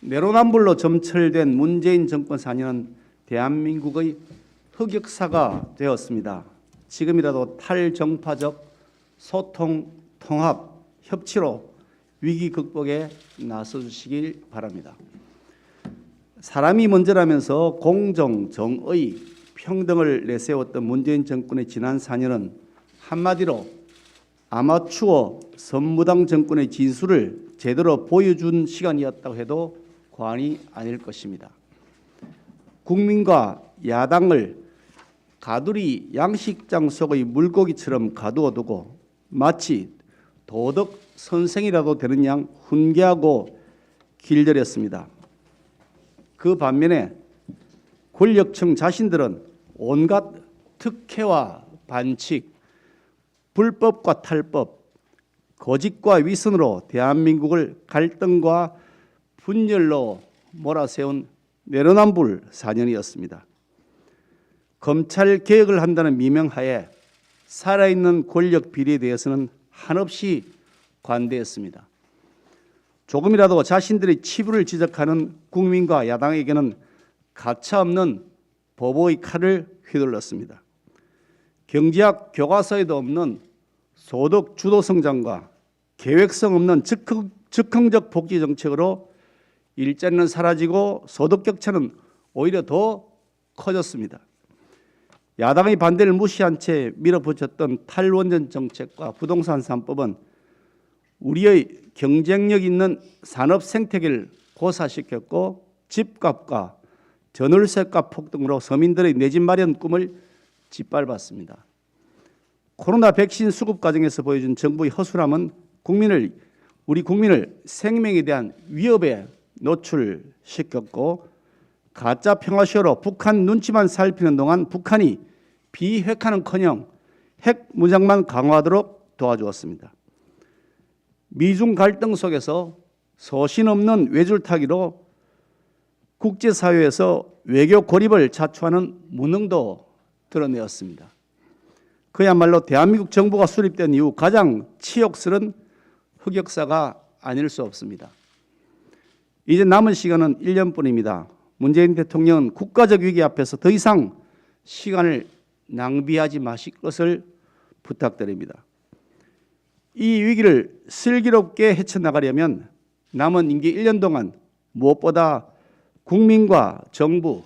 내로남불로 점철된 문재인 정권 4년은 대한민국의 흑역사가 되었습니다. 지금이라도 탈정파적 소통, 통합, 협치로 위기 극복에 나서주시길 바랍니다. 사람이 먼저라면서 공정, 정의, 평등을 내세웠던 문재인 정권의 지난 4년은 한마디로 아마추어 선무당 정권의 진수를 제대로 보여준 시간이었다고 해도 과언이 아닐 것입니다. 국민과 야당을 가두리 양식장 속의 물고기처럼 가두어 두고 마치 도덕 선생이라도 되는 양 훈계하고 길들였습니다. 그 반면에 권력층 자신들은 온갖 특혜와 반칙, 불법과 탈법, 거짓과 위선으로 대한민국을 갈등과 분열로 몰아세운 내로남불 4년이었습니다. 검찰 개혁을 한다는 미명하에 살아있는 권력 비리에 대해서는 한없이 관대했습니다. 조금이라도 자신들의 치부를 지적하는 국민과 야당에게는 가차없는 보복의 칼을 휘둘렀습니다. 경제학 교과서에도 없는 소득 주도 성장과 계획성 없는 즉흥적 복지 정책으로 일자리는 사라지고 소득 격차는 오히려 더 커졌습니다. 야당의 반대를 무시한 채 밀어붙였던 탈원전 정책과 부동산 3법은 우리의 경쟁력 있는 산업 생태계를 고사시켰고 집값과 전월세값 폭등으로 서민들의 내 집 마련 꿈을 짓밟았습니다. 코로나 백신 수급 과정에서 보여준 정부의 허술함은 우리 국민을 생명에 대한 위협에 노출시켰고 가짜 평화쇼로 북한 눈치만 살피는 동안 북한이 비핵화는커녕 핵 무장만 강화하도록 도와주었습니다. 미중 갈등 속에서 소신 없는 외줄타기로 국제사회에서 외교 고립을 자초하는 무능도 드러내었습니다. 그야말로 대한민국 정부가 수립된 이후 가장 치욕스러운 흑역사가 아닐 수 없습니다. 이제 남은 시간은 1년뿐입니다. 문재인 대통령은 국가적 위기 앞에서 더 이상 시간을 낭비하지 마실 것을 부탁드립니다. 이 위기를 슬기롭게 헤쳐나가려면 남은 임기 1년 동안 무엇보다 국민과 정부,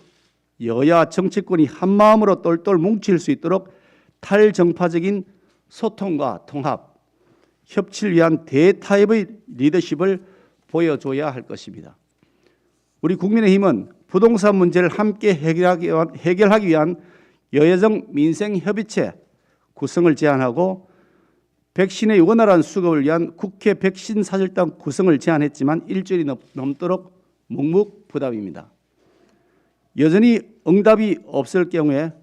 여야 정치권이 한마음으로 똘똘 뭉칠 수 있도록 탈정파적인 소통과 통합, 협치를 위한 대타협의 리더십을 보여줘야 할 것입니다. 우리 국민의힘은 부동산 문제를 함께 해결하기 위한 여야정 민생협의체 구성을 제안하고 백신의 원활한 수급을 위한 국회 백신 사절단 구성을 제안했지만 일주일이 넘도록 묵묵부답입니다. 여전히 응답이 없을 경우에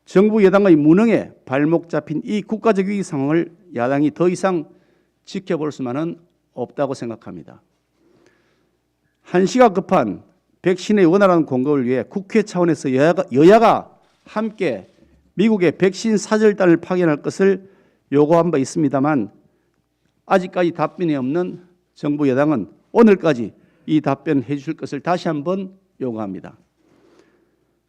정부 여당의 무능에 발목 잡힌 이 국가적 위기 상황을 야당이 더 이상 지켜볼 수만은 없다고 생각합니다. 한시가 급한 백신의 원활한 공급을 위해 국회 차원에서 여야가 함께 미국의 백신 사절단을 파견할 것을 요구한 바 있습니다만 아직까지 답변이 없는 정부 여당은 오늘까지 이 답변해 주실 것을 다시 한번 요구합니다.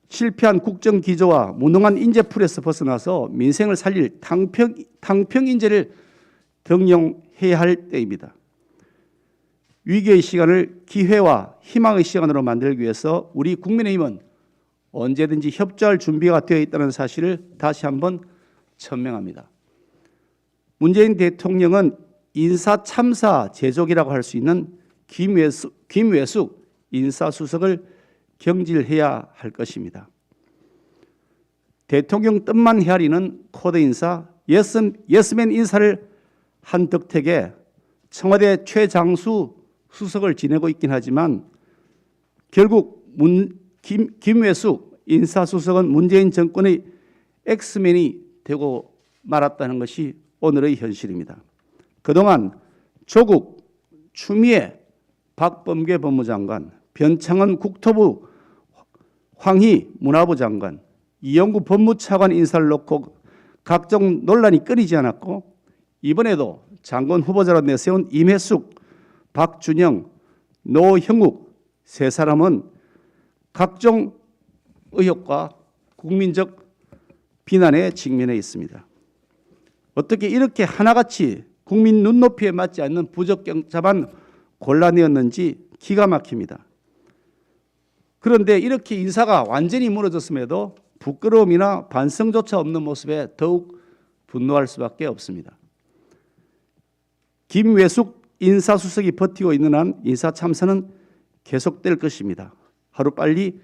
실패한 국정 기조와 무능한 인재풀에서 벗어나서 민생을 살릴 탕평 인재를 등용해야 할 때입니다. 위기의 시간을 기회와 희망의 시간으로 만들기 위해서 우리 국민의힘은 언제든지 협조할 준비가 되어 있다는 사실을 다시 한번 천명합니다. 문재인 대통령은 인사 참사 제조기라고 할 수 있는 김외숙 인사수석을 경질해야 할 것입니다. 대통령 뜻만 헤아리는 코드 인사, 예스맨 인사를 한 덕택에 청와대 최장수 수석을 지내고 있긴 하지만 결국 김외숙 인사수석은 문재인 정권의 엑스맨이 되고 말았다는 것이 오늘의 현실입니다. 그동안 조국, 추미애, 박범계 법무장관, 변창헌 국토부, 황희 문화부 장관, 이영구 법무차관 인사를 놓고 각종 논란이 끊이지 않았고 이번에도 장관 후보자로 내세운 임혜숙, 박준영, 노형욱 세 사람은 각종 의혹과 국민적 비난에 직면해 있습니다. 어떻게 이렇게 하나같이 국민 눈높이에 맞지 않는 부적격자만 골라내었는지 기가 막힙니다. 그런데 이렇게 인사가 완전히 무너졌음에도 부끄러움이나 반성조차 없는 모습에 더욱 분노할 수밖에 없습니다. 김외숙 인사수석이 버티고 있는 한 인사 참사는 계속될 것입니다. 하루빨리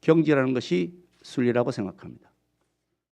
경질하는 것이 순리라고 생각합니다.